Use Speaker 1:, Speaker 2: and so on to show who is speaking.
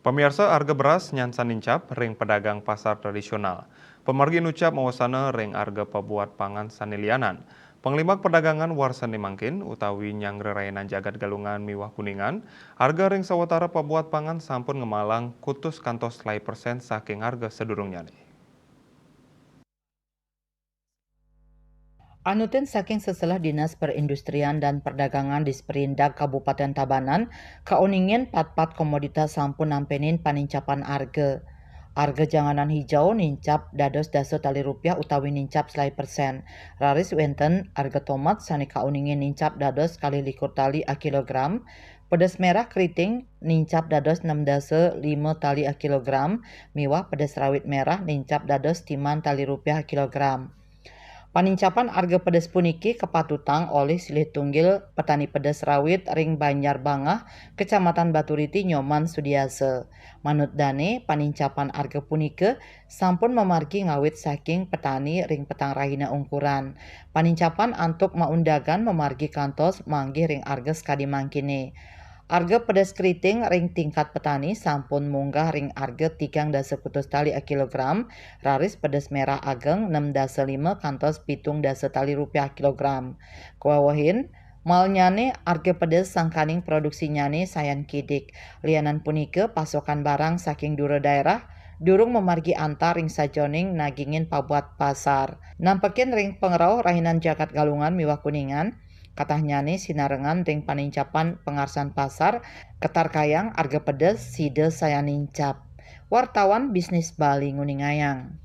Speaker 1: Pemirsa harga beras nyansan nincap ring pedagang pasar tradisional. Pemargi nucap mawasana ring harga pabuat pangan sanilianan. Penglimak perdagangan warsani mangkin utawi nyangre rayanan jagat galungan miwah kuningan. Harga ring sawatara pabuat pangan sampun ngemalang kutus kantos selai persen saking harga sedurungnya nih.
Speaker 2: Anutin saking setelah Dinas Perindustrian dan Perdagangan di Sperindak Kabupaten Tabanan, kauningin pat-pat komoditas sampun nampenin panincapan arge. Arge janganan hijau nincap dados daso tali rupiah utawi nincap selai persen. Raris wenten arge tomat sani kauningin nincap dados kali likur tali a kilogram. Pedas merah keriting nincap dados 6 dase 5 tali a kilogram. Miwah pedas rawit merah nincap dados timan tali rupiah a kilogram. Panincapan harga pedas puniki kepatutang oleh silih tunggil petani pedas rawit ring Banjar Bangah, Kecamatan Baturiti Nyoman Sudiase. Manut dane panincapan harga punike sampun memargi ngawit saking petani ring petang rahina ungkuran. Panincapan antuk maundagan memargi kantos manggih ring harga skadi mangkine. Harga pedas keriting ring tingkat petani sampun munggah ring harga 3,1 tali a kilogram, raris pedas merah ageng 6,5 kantos 7 tali rupiah kilogram. Kuawahin malnyane harga pedas sangkaning produksi nyane sayan kidik. Lianan punike pasokan barang saking dura daerah durung memargi antar ring sajoning nagingin pabuat pasar. Nampekin ring pengerau rahinan jagat galungan miwah kuningan. Katahnyane sinarengan ring panincapan pengarsan pasar ketar kayang harga pedes side saya nincap. Wartawan bisnis Bali Nguningayang.